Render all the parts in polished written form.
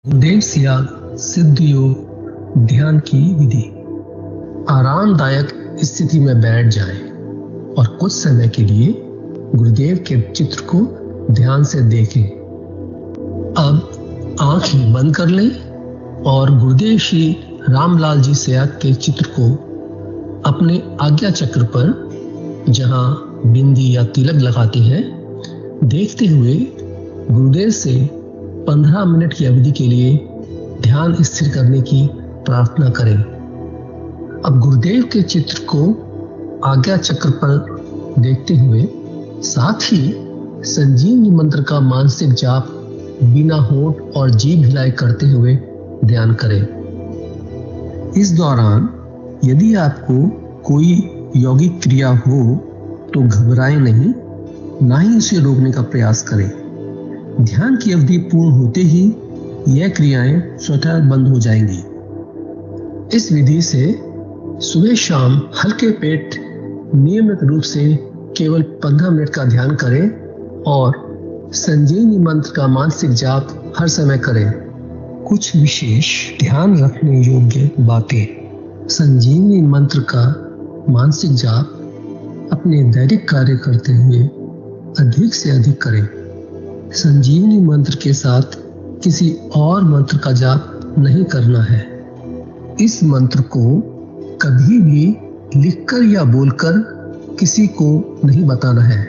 गुरुदेव सियाग सिद्ध योग ध्यान की विधि। आरामदायक स्थिति में बैठ जाएं और कुछ समय के लिए गुरुदेव के चित्र को ध्यान से देखें। अब आंखें बंद कर लें और गुरुदेव श्री रामलाल जी सियाग के चित्र को अपने आज्ञा चक्र पर, जहां बिंदी या तिलक लगाते हैं, देखते हुए गुरुदेव से 15 मिनट की अवधि के लिए ध्यान स्थिर करने की प्रार्थना करें। अब गुरुदेव के चित्र को आज्ञा चक्र पर देखते हुए साथ ही संजीवनी मंत्र का मानसिक जाप बिना होंठ और जीभ हिलाए करते हुए ध्यान करें। इस दौरान यदि आपको कोई यौगिक क्रिया हो तो घबराएं नहीं, ना ही उसे रोकने का प्रयास करें। ध्यान की अवधि पूर्ण होते ही यह क्रियाएं स्वतः बंद हो जाएंगी। इस विधि से सुबह शाम हल्के पेट नियमित रूप से केवल 15 मिनट का ध्यान करें और संजीवनी मंत्र का मानसिक जाप हर समय करें। कुछ विशेष ध्यान रखने योग्य बातें। संजीवनी मंत्र का मानसिक जाप अपने दैनिक कार्य करते हुए अधिक से अधिक करें। संजीवनी मंत्र के साथ किसी और मंत्र का जाप नहीं करना है। इस मंत्र को कभी भी लिखकर या बोलकर किसी को नहीं बताना है।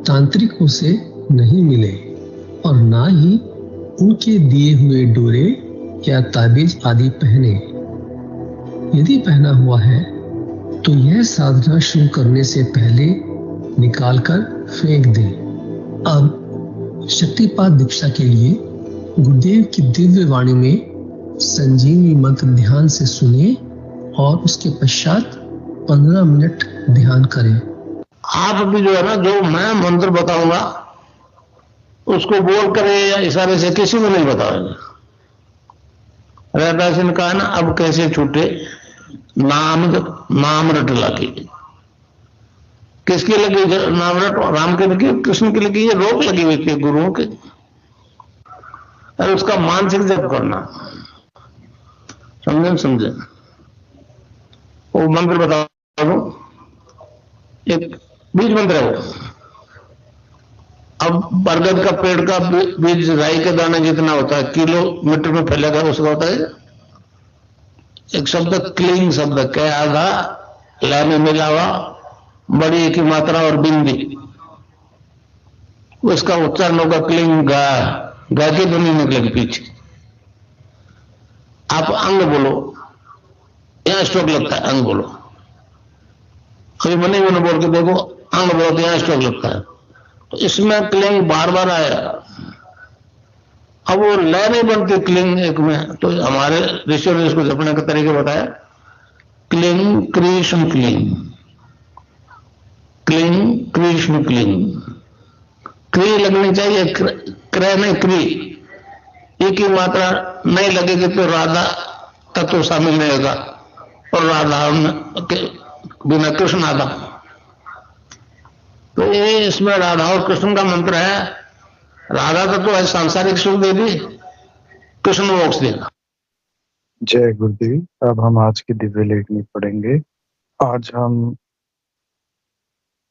तांत्रिकों से नहीं मिले और ना ही उनके दिए हुए डोरे या ताबीज आदि पहने। यदि पहना हुआ है तो यह साधना शुरू करने से पहले निकालकर फेंक दें। अब शक्तिपात दीक्षा के लिए गुरुदेव की दिव्य वाणी में संजीवनी मंत्र ध्यान से सुने और उसके पश्चात 15 मिनट ध्यान करें। आप भी जो है ना, जो मैं मंत्र बताऊंगा उसको बोल करे या इशारे से किसी को नहीं बताओगे। रैदास ने कहा ना, अब कैसे छूटे नाम रट लगी। किसकी लगी नाम रट? राम की लगी, कृष्ण की लगी, ये रोक लगी हुई थी गुरुओं की। और उसका मानसिक जप करना, समझे? वो मंत्र बता दो, एक बीज मंत्र है वो। अब बरगद का पेड़ का बीज राई के दाने जितना होता है, किलोमीटर में फैलेगा, उसका होता है एक शब्द क्लीन शब्द, क्या आधा ला में मिलावा, बड़ी की मात्रा और बिंदी, उसका उच्चारण होगा क्लीन गा। गा की ध्वनि निकलेगी पीछे। आप अंग बोलो, यहां स्ट्रोक लगता है, अंग बोलो। कभी मनी मैंने बोल के देखो, अंग बोलो तो यहां स्ट्रोक लगता है। तो इसमें क्लिंग बार बार आया। अब वो लय नहीं बनती क्लिंग एक में, तो हमारे ऋषियों ने इसको जपने का तरीके बताया। Cling Krishna cling, cling Krishna cling. क्री लगनी चाहिए, क्रय नहीं क्री। एक ही मात्रा नहीं लगेगी तो राधा तत्व शामिल नहीं होगा, और राधा के बिना कृष्ण आधा। तो ये इसमें राधा और कृष्ण का मंत्र है। राधा तत्व है सांसारिक सुख देगी, कृष्ण मोक्ष देगा। जय गुरुदेव। अब हम आज की दिव्य लेखनी पढ़ेंगे। आज हम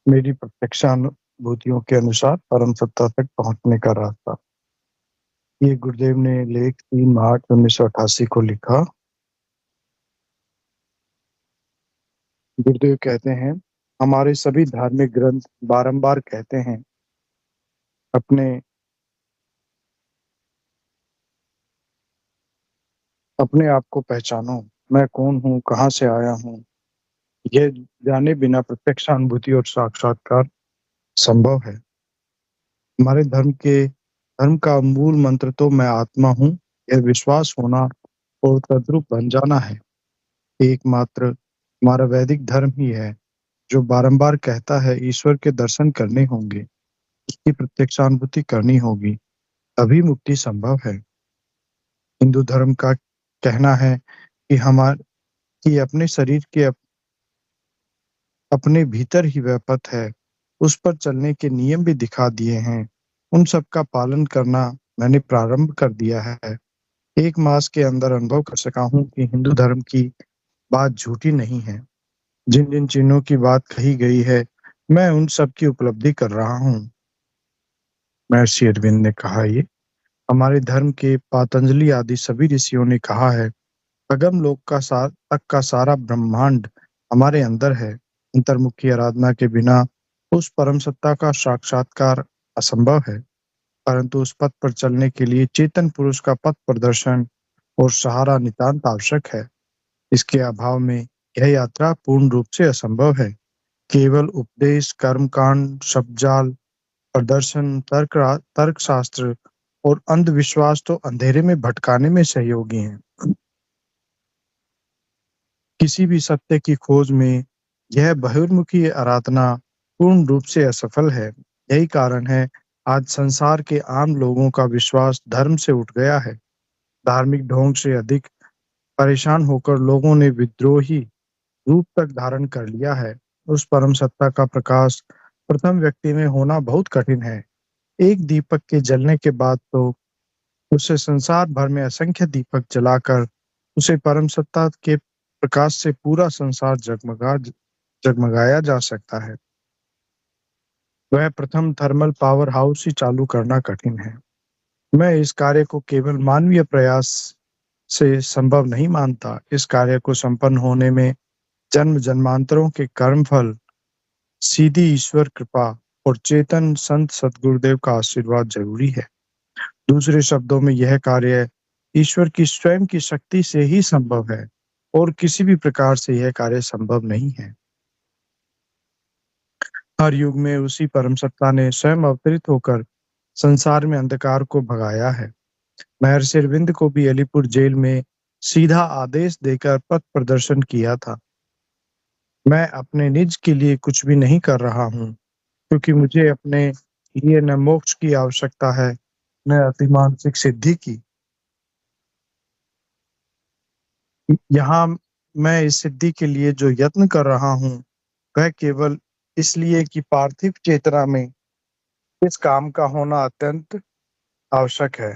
मेरी प्रत्यक्षानुभूतियों के अनुसार परम सत्ता तक पहुंचने का रास्ता। ये गुरुदेव ने लेख 3 मार्च 1988 को लिखा। गुरुदेव कहते हैं, हमारे सभी धार्मिक ग्रंथ बारंबार कहते हैं, अपने आप को पहचानो। मैं कौन हूँ, कहाँ से आया हूँ, यह जाने बिना प्रत्यक्षानुभूति और साक्षात्कार संभव है। हमारे धर्म का मूल मंत्र तो मैं आत्मा हूँ, यह विश्वास होना और तद्रूप बन जाना है। एकमात्र हमारा वैदिक धर्म ही है जो बारंबार कहता है ईश्वर के दर्शन करने होंगे, उसकी प्रत्यक्षानुभूति करनी होगी, तभी मुक्ति संभव है। हिंदू धर्म का कहना है कि अपने शरीर के अपने भीतर ही वह पथ है, उस पर चलने के नियम भी दिखा दिए हैं। उन सब का पालन करना मैंने प्रारंभ कर दिया है। 1 मास के अंदर अनुभव कर सका हूँ कि हिंदू धर्म की बात झूठी नहीं है। जिन-जिन चिन्हों की बात कही गई है, मैं उन सब की उपलब्धि कर रहा हूँ। महर्षि अरविंद ने कहा ये। हमारे धर्म के पातंजलि आदि सभी ऋषियों ने कहा है, अगम लोक का तक का सारा ब्रह्मांड हमारे अंदर है। अंतर्मुख की आराधना के बिना उस परम सत्ता का साक्षात्कार असंभव है। परंतु उस पथ पर चलने के लिए चेतन पुरुष का पथ प्रदर्शन और सहारा नितांत आवश्यक है। इसके अभाव में यह यात्रा पूर्ण रूप से असंभव है। केवल उपदेश, कर्मकांड, शब्दजाल, प्रदर्शन, तर्कशास्त्र और अंधविश्वास तो अंधेरे में भटकाने में सहयोगी हैं। किसी भी सत्य की खोज में यह बहिर्मुखी आराधना पूर्ण रूप से असफल है। यही कारण है आज संसार के आम लोगों का विश्वास धर्म से उठ गया है। धार्मिक ढोंग से अधिक परेशान होकर लोगों ने विद्रोही रूप तक धारण कर लिया है। उस परम सत्ता का प्रकाश प्रथम व्यक्ति में होना बहुत कठिन है। एक दीपक के जलने के बाद तो उसे संसार भर में असंख्य दीपक जलाकर उसे परम सत्ता के प्रकाश से पूरा संसार जगमगाया जा सकता है। वह प्रथम थर्मल पावर हाउस ही चालू करना कठिन है। मैं इस कार्य को केवल मानवीय प्रयास से संभव नहीं मानता। इस कार्य को संपन्न होने में जन्म जन्मांतरों के कर्मफल, सीधी ईश्वर कृपा और चेतन संत सद्गुरुदेव का आशीर्वाद जरूरी है। दूसरे शब्दों में यह कार्य ईश्वर की स्वयं की शक्ति से ही संभव है और किसी भी प्रकार से यह कार्य संभव नहीं है। हर युग में उसी परम सत्ता ने स्वयं अवतरित होकर संसार में अंधकार को भगाया है। महर्षि अरविंद को भी अलीपुर जेल में सीधा आदेश देकर पथ प्रदर्शन किया था। मैं अपने निज के लिए कुछ भी नहीं कर रहा हूँ, क्योंकि मुझे अपने लिए न मोक्ष की आवश्यकता है, न अतिमानसिक सिद्धि की। यहाँ मैं इस सिद्धि के लिए जो यत्न कर रहा हूँ, वह केवल इसलिए कि पार्थिव चेतना में इस काम का होना अत्यंत आवश्यक है।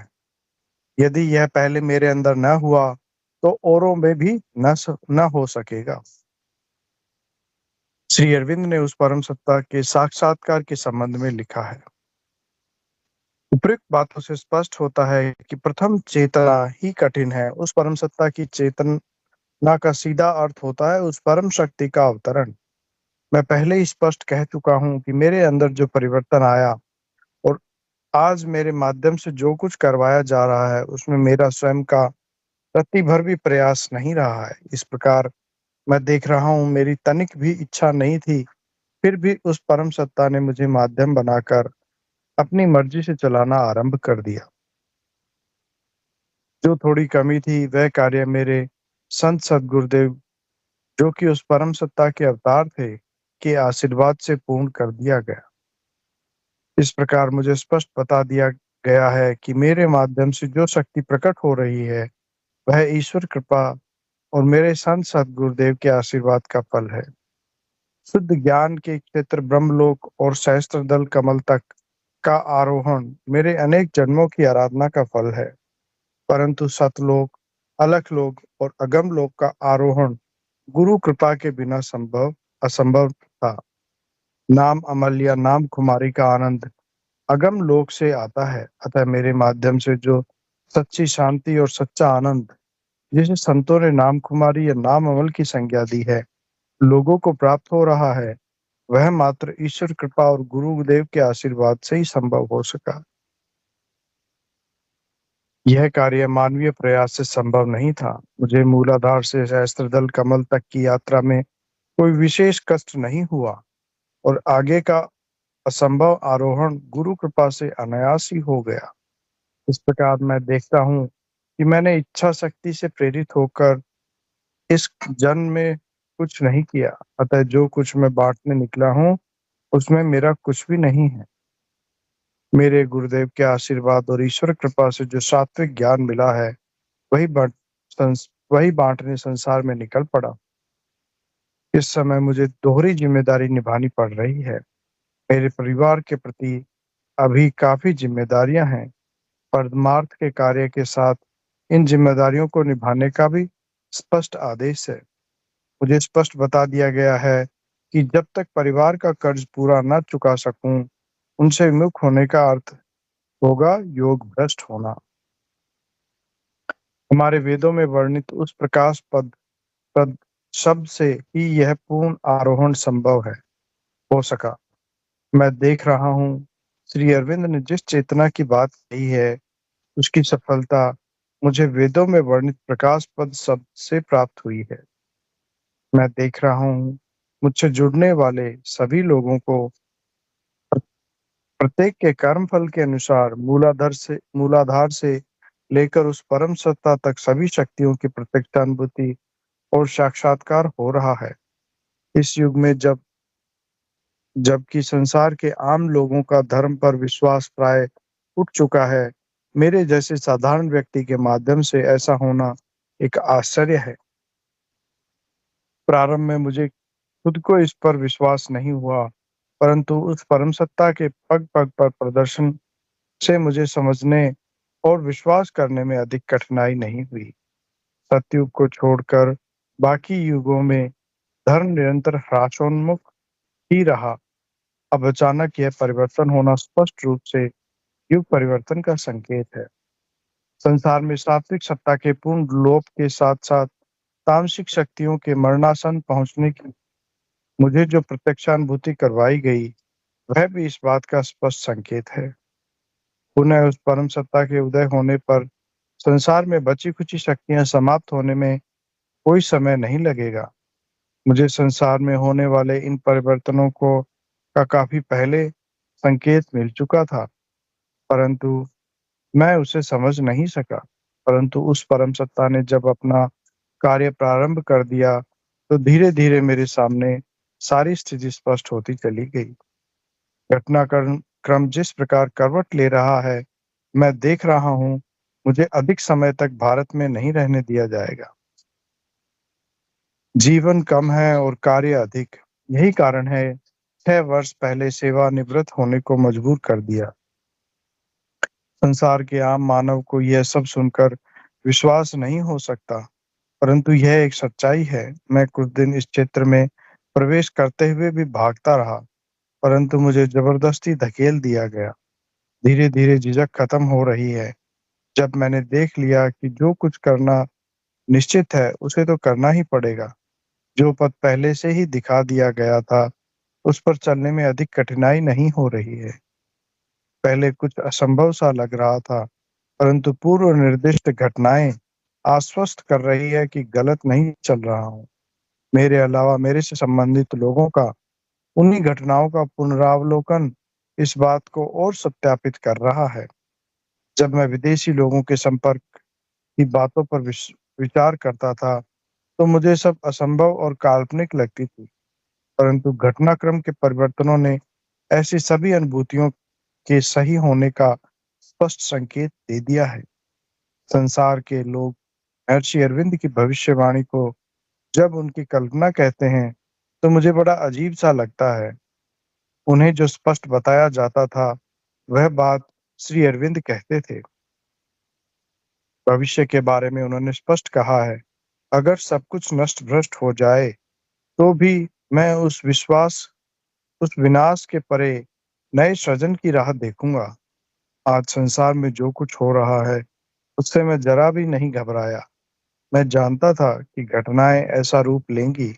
यदि यह पहले मेरे अंदर न हुआ, तो औरों में भी न हो सकेगा। श्री अरविंद ने उस परम सत्ता के साक्षात्कार के संबंध में लिखा है। उपयुक्त बातों से स्पष्ट होता है कि प्रथम चेतना ही कठिन है। उस परम सत्ता की चेतना का सीधा अर्थ होता है उस परम शक्ति का अवतरण। मैं पहले ही स्पष्ट कह चुका हूँ कि मेरे अंदर जो परिवर्तन आया और आज मेरे माध्यम से जो कुछ करवाया जा रहा है, उसमें मेरा स्वयं का रत्ती भर भी प्रयास नहीं रहा है। इस प्रकार मैं देख रहा हूँ, मेरी तनिक भी इच्छा नहीं थी, फिर भी उस परम सत्ता ने मुझे माध्यम बनाकर अपनी मर्जी से चलाना आरंभ कर दिया। जो थोड़ी कमी थी, वह कार्य मेरे संत सद्गुरुदेव, जो कि उस परम सत्ता के अवतार थे, के आशीर्वाद से पूर्ण कर दिया गया। इस प्रकार मुझे स्पष्ट बता दिया गया है कि मेरे माध्यम से जो शक्ति प्रकट हो रही है, वह ईश्वर कृपा और मेरे संत सद्गुरुदेव के आशीर्वाद का फल है। शुद्ध ज्ञान के क्षेत्र ब्रह्मलोक और सहस्त्र दल कमल तक का आरोहण मेरे अनेक जन्मों की आराधना का फल है। परंतु सतलोक, अलख लोक और अगम लोक का आरोहण गुरु कृपा के बिना असंभव था। नाम अमल्या, नाम खुमारी का आनंद अगम लोक से आता है। अतः मेरे माध्यम से जो सच्ची शांति और सच्चा आनंद, जिसे संतों ने नाम खुमारी या नाम अमल की संज्ञा दी है, लोगों को प्राप्त हो रहा है, वह मात्र ईश्वर कृपा और गुरुदेव के आशीर्वाद से ही संभव हो सका। यह कार्य मानवीय प्रयास से संभव नहीं था। मुझे मूलाधार से सहस्त्रदल कमल तक की यात्रा में कोई विशेष कष्ट नहीं हुआ और आगे का असंभव आरोहण गुरु कृपा से अनायास ही हो गया। इस प्रकार मैं देखता हूँ कि मैंने इच्छा शक्ति से प्रेरित होकर इस जन्म में कुछ नहीं किया। अतः जो कुछ मैं बांटने निकला हूँ, उसमें मेरा कुछ भी नहीं है। मेरे गुरुदेव के आशीर्वाद और ईश्वर कृपा से जो सात्विक ज्ञान मिला है, वही वही बांटने संसार में निकल पड़ा। इस समय मुझे दोहरी जिम्मेदारी निभानी पड़ रही है। मेरे परिवार के प्रति अभी काफी जिम्मेदारियां हैं। परमार्थ के कार्य के साथ इन जिम्मेदारियों को निभाने का भी स्पष्ट आदेश है। मुझे स्पष्ट बता दिया गया है कि जब तक परिवार का कर्ज पूरा न चुका सकूं, उनसे विमुख होने का अर्थ होगा योग भ्रष्ट होना। हमारे वेदों में वर्णित उस प्रकाश पद शब्द से ही यह पूर्ण आरोहण संभव है हो सका। मैं देख रहा हूँ श्री अरविंद ने जिस चेतना की बात कही है, उसकी सफलता मुझे वेदों में वर्णित प्रकाश पद शब्द से प्राप्त हुई है। मैं देख रहा हूँ मुझसे जुड़ने वाले सभी लोगों को प्रत्येक के कर्म फल के अनुसार मूलाधार से लेकर उस परम सत्ता तक सभी शक्तियों की प्रत्यक्षानुभूति और साक्षात्कार हो रहा है। इस युग में जबकि संसार के आम लोगों का धर्म पर विश्वास प्राय उठ चुका है, मेरे जैसे साधारण व्यक्ति के माध्यम से ऐसा होना एक आश्चर्य है। प्रारंभ में मुझे खुद को इस पर विश्वास नहीं हुआ, परंतु उस परम सत्ता के पग पग पर प्रदर्शन से मुझे समझने और विश्वास करने में अधिक कठिनाई नहीं हुई। सतयुग को छोड़कर बाकी युगों में धर्म निरंतर ह्रासोन्मुख ही रहा। अब अचानक यह परिवर्तन होना स्पष्ट रूप से युग परिवर्तन का संकेत है। संसार में सात्विक सत्ता के पूर्ण लोप के साथ साथ तामसिक शक्तियों के मरणासन पहुंचने की मुझे जो प्रत्यक्षानुभूति करवाई गई, वह भी इस बात का स्पष्ट संकेत है। पुनः उस परम सत्ता के उदय होने पर संसार में बची खुची शक्तियां समाप्त होने में कोई समय नहीं लगेगा। मुझे संसार में होने वाले इन परिवर्तनों को का काफी पहले संकेत मिल चुका था, परंतु मैं उसे समझ नहीं सका। परंतु उस परम सत्ता ने जब अपना कार्य प्रारंभ कर दिया, तो धीरे धीरे मेरे सामने सारी स्थिति स्पष्ट होती चली गई। घटनाक्रम क्रम जिस प्रकार करवट ले रहा है, मैं देख रहा हूँ मुझे अधिक समय तक भारत में नहीं रहने दिया जाएगा। जीवन कम है और कार्य अधिक। यही कारण है 6 वर्ष पहले सेवानिवृत्त होने को मजबूर कर दिया। संसार के आम मानव को यह सब सुनकर विश्वास नहीं हो सकता, परंतु यह एक सच्चाई है। मैं कुछ दिन इस क्षेत्र में प्रवेश करते हुए भी भागता रहा, परंतु मुझे जबरदस्ती धकेल दिया गया। धीरे धीरे झिझक खत्म हो रही है। जब मैंने देख लिया कि जो कुछ करना निश्चित है, उसे तो करना ही पड़ेगा। जो पथ पहले से ही दिखा दिया गया था, उस पर चलने में अधिक कठिनाई नहीं हो रही है। पहले कुछ असंभव सा लग रहा था, परंतु पूर्व निर्दिष्ट घटनाएं आश्वस्त कर रही है कि गलत नहीं चल रहा हूँ। मेरे अलावा मेरे से संबंधित लोगों का उन्हीं घटनाओं का पुनरावलोकन इस बात को और सत्यापित कर रहा है। जब मैं विदेशी लोगों के संपर्क की बातों पर विचार करता था, तो मुझे सब असंभव और काल्पनिक लगती थी, परंतु घटनाक्रम के परिवर्तनों ने ऐसी सभी अनुभूतियों के सही होने का स्पष्ट संकेत दे दिया है। संसार के लोग महर्षि अरविंद की भविष्यवाणी को जब उनकी कल्पना कहते हैं, तो मुझे बड़ा अजीब सा लगता है। उन्हें जो स्पष्ट बताया जाता था, वह बात श्री अरविंद कहते थे। भविष्य के बारे में उन्होंने स्पष्ट कहा है, अगर सब कुछ नष्ट भ्रष्ट हो जाए, तो भी मैं उस विनाश के परे नए सृजन की राह देखूंगा। आज संसार में जो कुछ हो रहा है, उससे मैं जरा भी नहीं घबराया। मैं जानता था कि घटनाएं ऐसा रूप लेंगी।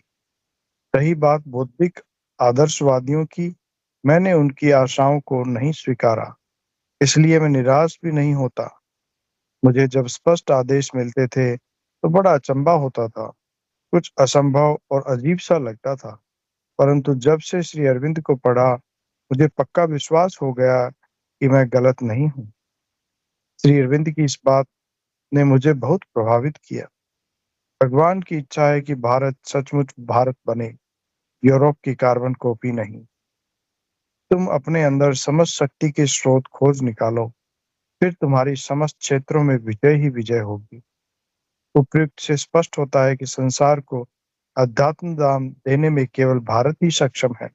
रही बात बौद्धिक आदर्शवादियों की, मैंने उनकी आशाओं को नहीं स्वीकारा, इसलिए मैं निराश भी नहीं होता। मुझे जब स्पष्ट आदेश मिलते थे, तो बड़ा अचंभा होता था। कुछ असंभव और अजीब सा लगता था, परंतु जब से श्री अरविंद को पढ़ा, मुझे पक्का विश्वास हो गया कि मैं गलत नहीं हूँ। श्री अरविंद की इस बात ने मुझे बहुत प्रभावित किया। भगवान की इच्छा है कि भारत सचमुच भारत बने, यूरोप की कार्बन कॉपी नहीं। तुम अपने अंदर समस्त शक्ति के स्रोत खोज निकालो, फिर तुम्हारी समस्त क्षेत्रों में विजय ही विजय होगी। उपयुक्त से स्पष्ट होता है कि संसार को अध्यात्म दान देने में केवल भारत ही सक्षम है।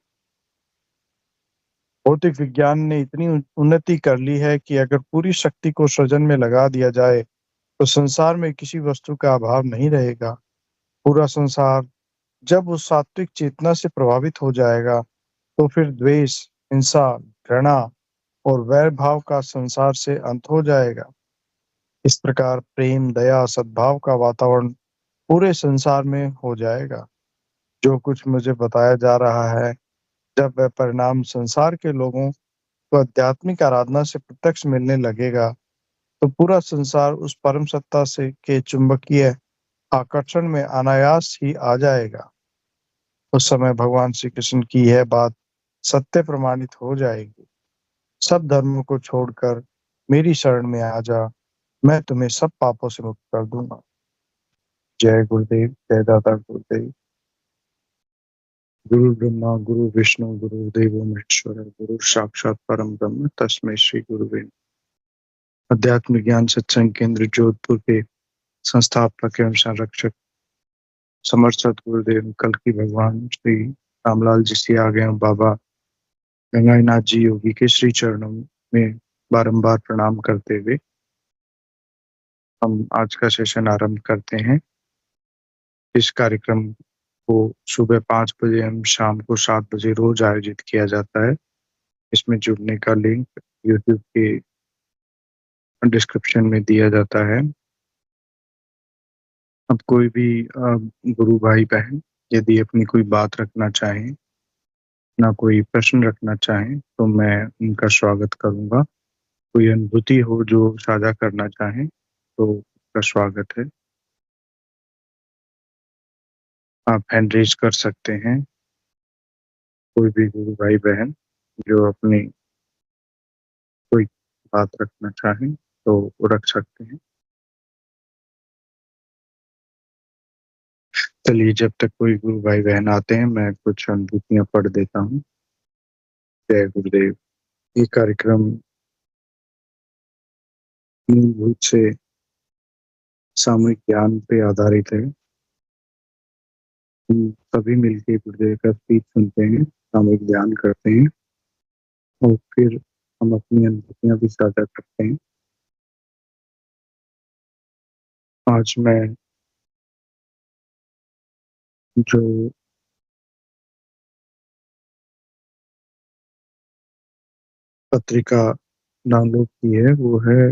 भौतिक विज्ञान ने इतनी उन्नति कर ली है कि अगर पूरी शक्ति को सृजन में लगा दिया जाए तो संसार में किसी वस्तु का अभाव नहीं रहेगा। पूरा संसार जब उस सात्विक चेतना से प्रभावित हो जाएगा तो फिर द्वेष, हिंसा, घृणा और वैर भाव का संसार से अंत हो जाएगा। इस प्रकार प्रेम, दया, सद्भाव का वातावरण पूरे संसार में हो जाएगा। जो कुछ मुझे बताया जा रहा है, जब वह परिणाम संसार के लोगों को आध्यात्मिक आराधना से प्रत्यक्ष मिलने लगेगा तो पूरा संसार उस परम सत्ता से के चुंबकीय आकर्षण में अनायास ही आ जाएगा। उस समय भगवान श्री कृष्ण की यह बात सत्य प्रमाणित हो जाएगी। सब धर्मों को छोड़कर मेरी शरण में आ जा, मैं तुम्हें सब पापों से मुक्त कर दूंगा। जय गुरुदेव, जय दादा गुरुदेव। गुरु ब्रह्मा गुरु विष्णु गुरुदेव महेश्वर, गुरु साक्षात परम ब्रह्म तस्मै श्री गुरुवे नमः। अध्यात्म ज्ञान सत्संग केंद्र जोधपुर के संस्थापक एवं संरक्षक समर्थ सदगुरुदेव कल्कि भगवान श्री रामलाल जी से आगे बाबा गंगाईनाथ जी योगी के श्री चरणों में बारंबार प्रणाम करते हुए हम आज का सेशन आरंभ करते हैं। इस कार्यक्रम को सुबह 5 बजे एवं शाम को 7 बजे रोज आयोजित किया जाता है। इसमें जुड़ने का लिंक यूट्यूब के डिस्क्रिप्शन में दिया जाता है। अब कोई भी गुरु भाई बहन यदि अपनी कोई बात रखना चाहें, ना कोई प्रश्न रखना चाहें, तो मैं उनका स्वागत करूंगा। कोई अनुभूति हो जो साझा करना चाहें तो उसका स्वागत है। आप हैंड रेज कर सकते हैं। कोई भी गुरु भाई बहन जो अपनी कोई बात रखना चाहें तो वो रख सकते हैं। चलिए, जब तक कोई गुरु भाई बहन आते हैं मैं कुछ अनुभूतियां पढ़ देता हूँ। जय गुरुदेव। ये कार्यक्रम मूलभूत से सामूहिक ज्ञान पे आधारित है। हम सभी मिलकर गुरुदेव का स्पीच सुनते हैं, सामूहिक ध्यान करते हैं और फिर हम अपनी अनुभूतियां भी साझा करते हैं। आज मैं जो पत्रिका डाउनलोड की है वो है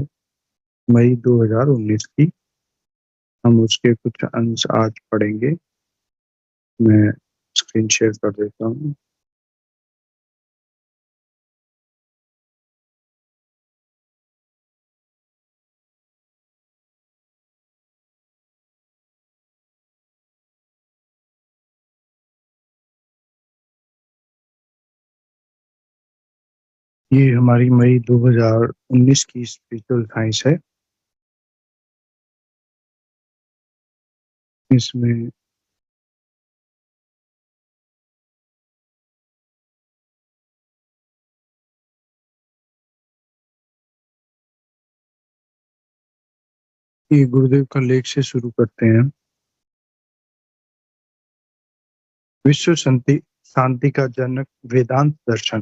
मई 2019 की। हम उसके कुछ अंश आज पढ़ेंगे। मैं स्क्रीन शेयर कर देता हूँ। ये हमारी मई 2019 की स्पिरिचुअल साइंस है। इसमें ये गुरुदेव का लेख से शुरू करते हैं। विश्व शांति का जनक वेदांत दर्शन।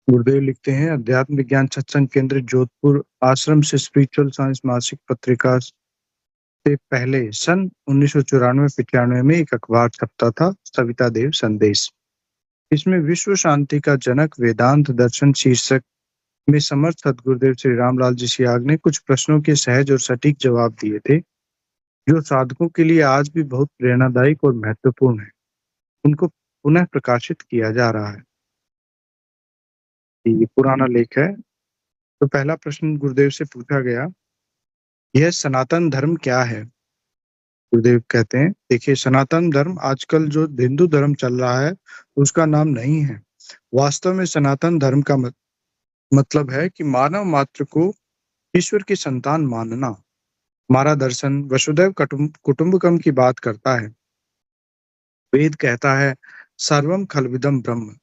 गुरुदेव लिखते हैं, अध्यात्म विज्ञान सत्संग केंद्र जोधपुर आश्रम से स्पिरिचुअल साइंस मासिक पत्रिका से पहले सन 1994-95 में एक अखबार छपता था, सविता देव संदेश। इसमें विश्व शांति का जनक वेदांत दर्शन शीर्षक में समर्थ सदगुरुदेव श्री रामलाल जी सियाग ने कुछ प्रश्नों के सहज और सटीक जवाब दिए थे जो साधकों के लिए आज भी बहुत प्रेरणादायक और महत्वपूर्ण है। उनको पुनः प्रकाशित किया जा रहा है। ये पुराना लेख है। तो पहला प्रश्न गुरुदेव से पूछा गया, यह सनातन धर्म क्या है? गुरुदेव कहते हैं, देखिए, सनातन धर्म आजकल जो हिंदू धर्म चल रहा है उसका नाम नहीं है। वास्तव में सनातन धर्म का मतलब है कि मानव मात्र को ईश्वर की संतान मानना। हमारा दर्शन वसुधैव कुटुंबकम की बात करता है। वेद कहता है, सर्वम खलविदम ब्रह्म।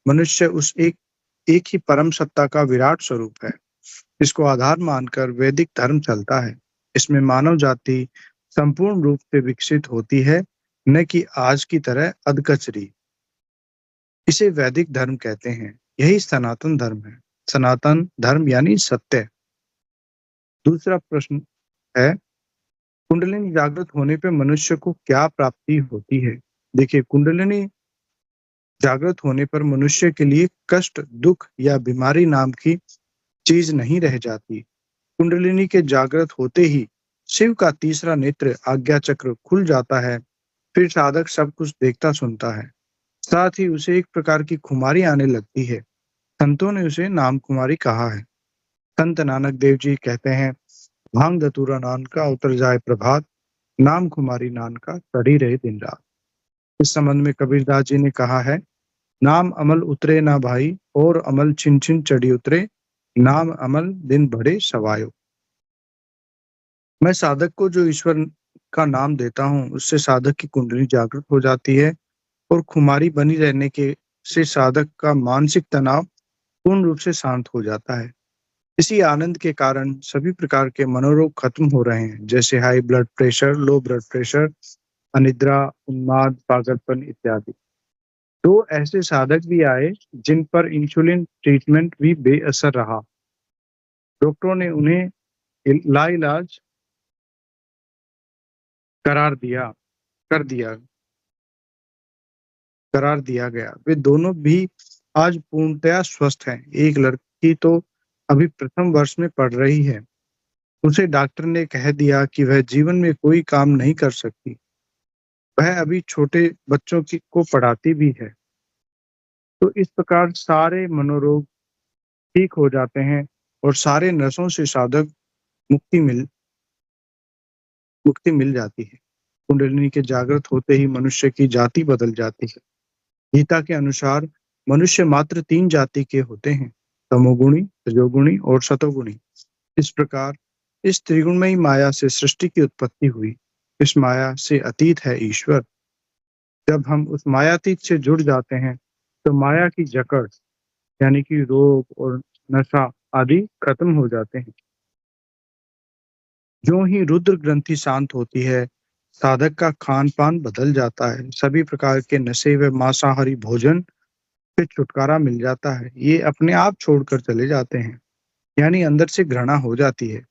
मनुष्य उस एक ही परम सत्ता का विराट स्वरूप है। इसको आधार मानकर वैदिक धर्म चलता है। इसमें मानव जाति संपूर्ण रूप से विकसित होती है, न कि आज की तरह अधकचरी इसे वैदिक धर्म कहते हैं। यही सनातन धर्म है। सनातन धर्म यानी सत्य। दूसरा प्रश्न है, कुंडलिनी जागृत होने पे मनुष्य को क्या प्राप्ति होती है? देखिए, कुंडलिनी जागृत होने पर मनुष्य के लिए कष्ट, दुख या बीमारी नाम की चीज नहीं रह जाती। कुंडलिनी के जागृत होते ही शिव का तीसरा नेत्र आज्ञा चक्र खुल जाता है। फिर साधक सब कुछ देखता सुनता है। साथ ही उसे एक प्रकार की खुमारी आने लगती है। संतों ने उसे नाम कुमारी कहा है। संत नानक देव जी कहते हैं, भांग धतूरा नान का उतर जाए प्रभात, नाम कुमारी नान का चढ़ी रहे दिन रात। इस संबंध में कबीरदास जी ने कहा है, नाम अमल उतरे ना भाई, और अमल छिन छिन चढ़ी उतरे, नाम अमल दिन बढ़े सवायो। मैं साधक को जो ईश्वर का नाम देता हूँ, उससे साधक की कुंडली जागृत हो जाती है और खुमारी बनी रहने के से साधक का मानसिक तनाव पूर्ण रूप से शांत हो जाता है। इसी आनंद के कारण सभी प्रकार के मनोरोग खत्म हो रहे हैं, जैसे high blood pressure, low blood pressure, अनिद्रा, उन्माद, पागलपन इत्यादि। तो ऐसे साधक भी आए जिन पर इंसुलिन ट्रीटमेंट भी बेअसर रहा। डॉक्टरों ने उन्हें लाइलाज करार दिया कर दिया करार दिया गया। वे दोनों भी आज पूर्णतया स्वस्थ हैं। एक लड़की तो अभी प्रथम वर्ष में पढ़ रही है। उसे डॉक्टर ने कह दिया कि वह जीवन में कोई काम नहीं कर सकती। वह अभी छोटे बच्चों को पढ़ाती भी है। तो इस प्रकार सारे मनोरोग ठीक हो जाते हैं और सारे नशों से साधक मुक्ति मिल मुक्ति मिल जाती है। कुंडलिनी के जागृत होते ही मनुष्य की जाति बदल जाती है। गीता के अनुसार मनुष्य मात्र 3 जाति के होते हैं, तमोगुणी, रजोगुणी और सतोगुणी। इस प्रकार इस त्रिगुणमयी माया से सृष्टि की उत्पत्ति हुई। इस माया से अतीत है ईश्वर। जब हम उस मायातीत से जुड़ जाते हैं तो माया की जकड़ यानी कि रोग और नशा आदि खत्म हो जाते हैं। जो ही रुद्र ग्रंथि शांत होती है, साधक का खान पान बदल जाता है। सभी प्रकार के नशे व मांसाहारी भोजन से छुटकारा मिल जाता है। ये अपने आप छोड़कर चले जाते हैं, यानी अंदर से घृणा हो जाती है।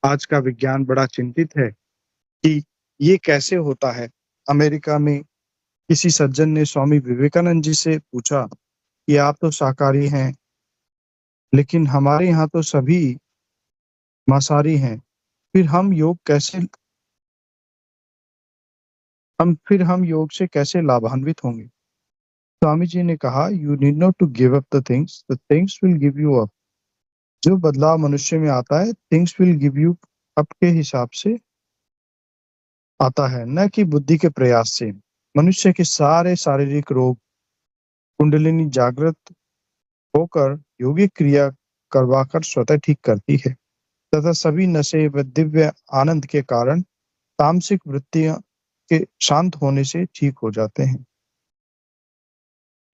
आज का विज्ञान बड़ा चिंतित है कि ये कैसे होता है। अमेरिका में किसी सज्जन ने स्वामी विवेकानंद जी से पूछा कि आप तो शाकाहारी हैं, लेकिन हमारे यहाँ तो सभी मांसाहारी हैं, फिर हम योग से कैसे लाभान्वित होंगे? स्वामी जी ने कहा, you need not to give up the things will give you up. जो बदलाव मनुष्य में आता है, things will give you up के हिसाब से आता है, न कि बुद्धि के प्रयास से। मनुष्य के सारे शारीरिक रोग कुंडलिनी जागृत होकर योगिक क्रिया करवाकर स्वतः ठीक करती है, तथा सभी नशे व दिव्य आनंद के कारण तामसिक वृत्तियां के शांत होने से ठीक हो जाते हैं।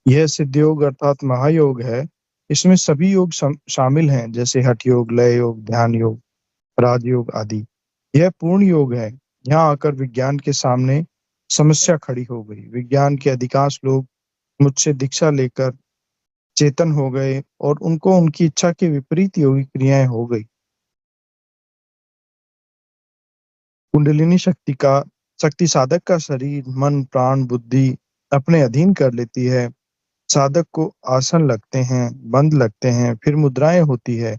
यह सिद्ध योग अर्थात महायोग है। इसमें सभी योग शामिल हैं, जैसे हठ योग, लय योग, ध्यान योग, राजयोग आदि। यह पूर्ण योग है। यहाँ आकर विज्ञान के सामने समस्या खड़ी हो गई। विज्ञान के अधिकांश लोग मुझसे दीक्षा लेकर चेतन हो गए और उनको उनकी इच्छा के विपरीत योगिक क्रियाएं हो गई। कुंडलिनी शक्ति साधक का शरीर, मन, प्राण, बुद्धि अपने अधीन कर लेती है। साधक को आसन लगते हैं, बंद लगते हैं, फिर मुद्राएं होती है,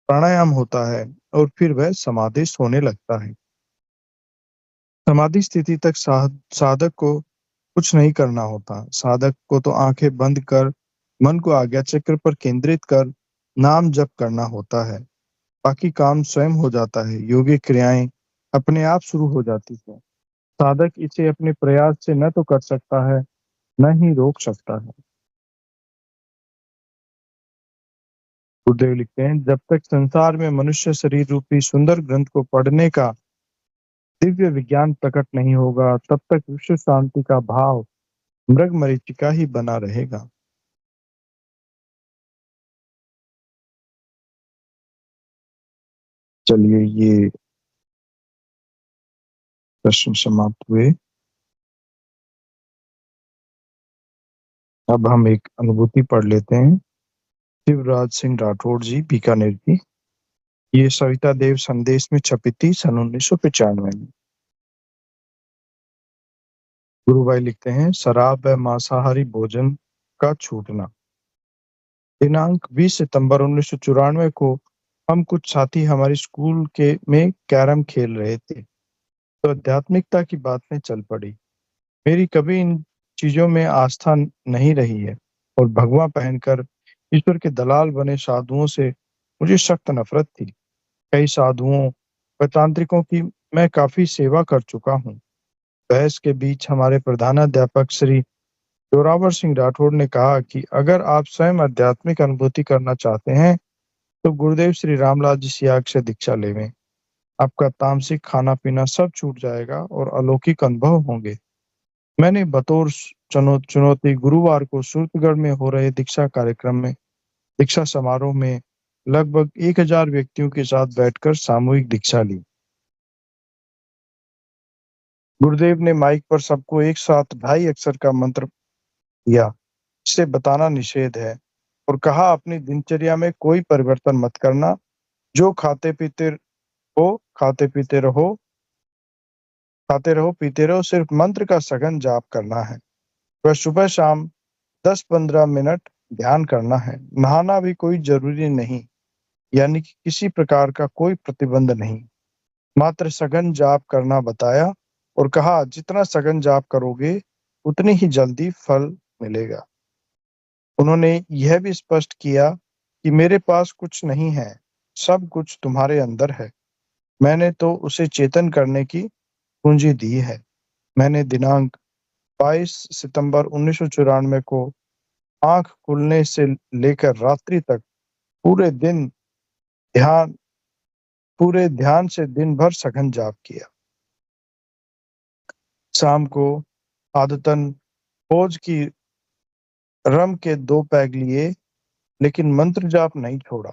प्राणायाम होता है और फिर वह समाधिस्थ होने लगता है। समाधि स्थिति तक साधक को कुछ नहीं करना होता। साधक को तो आंखें बंद कर मन को आज्ञा चक्र पर केंद्रित कर नाम जप करना होता है। बाकी काम स्वयं हो जाता है। योगिक क्रियाएं अपने आप शुरू हो जाती है। साधक इसे अपने प्रयास से न तो कर सकता है, न ही रोक सकता है। गुरुदेव लिखते हैं, जब तक संसार में मनुष्य शरीर रूपी सुंदर ग्रंथ को पढ़ने का दिव्य विज्ञान प्रकट नहीं होगा, तब तक विश्व शांति का भाव मृग मरीचिका ही बना रहेगा। चलिए, ये प्रश्न समाप्त हुए। अब हम एक अनुभूति पढ़ लेते हैं। शिवराज सिंह राठौड़ जी, बीकानेर की। ये सविता देव संदेश में छपी थी सन 1995 में। गुरु भाई लिखते हैं, शराब व मांसाहारी भोजन का छूटना। दिनांक 20 सितंबर 1994 को हम कुछ साथी हमारे स्कूल के में कैरम खेल रहे थे, तो आध्यात्मिकता की बातें चल पड़ी। मेरी कभी इन चीजों में आस्था नहीं रही है और भगवा पहनकर ईश्वर के दलाल बने साधुओं से मुझे सख्त नफरत थी। कई साधुओं व तांत्रिकों की मैं काफी सेवा कर चुका हूँ। बहस के बीच हमारे प्रधानाध्यापक श्री जोरावर सिंह राठौड़ ने कहा कि अगर आप स्वयं आध्यात्मिक अनुभूति करना चाहते हैं तो गुरुदेव श्री रामलाल जी सियाग से दीक्षा लेवें। आपका तामसिक खाना पीना सब छूट जाएगा और अलौकिक अनुभव होंगे। मैंने बतौर चुनौती गुरुवार को सूरतगढ़ में हो रहे दीक्षा समारोह में लगभग 1000 व्यक्तियों के साथ बैठकर सामूहिक दीक्षा ली। गुरुदेव ने माइक पर सबको एक साथ 2.5 अक्षर का मंत्र दिया, इसे बताना निषेध है, और कहा अपनी दिनचर्या में कोई परिवर्तन मत करना। जो खाते पीते हो, पीते रहो, सिर्फ मंत्र का सघन जाप करना है। वह सुबह शाम 10-15 मिनट ध्यान करना है। नहाना भी कोई जरूरी नहीं, यानी कि किसी प्रकार का कोई प्रतिबंध नहीं, मात्र सघन जाप करना बताया और कहा जितना सघन जाप करोगे उतनी ही जल्दी फल मिलेगा। उन्होंने यह भी स्पष्ट किया कि मेरे पास कुछ नहीं है, सब कुछ तुम्हारे अंदर है। मैंने तो उसे चेतन करने की पूंजी दी है। मैंने दिनांक 22 सितंबर 1994 को आंख खुलने से लेकर रात्रि तक ध्यान पूरे ध्यान से दिन भर सघन जाप किया। शाम को आदतन फौज की रम के 2 पैग लिए, लेकिन मंत्र जाप नहीं छोड़ा।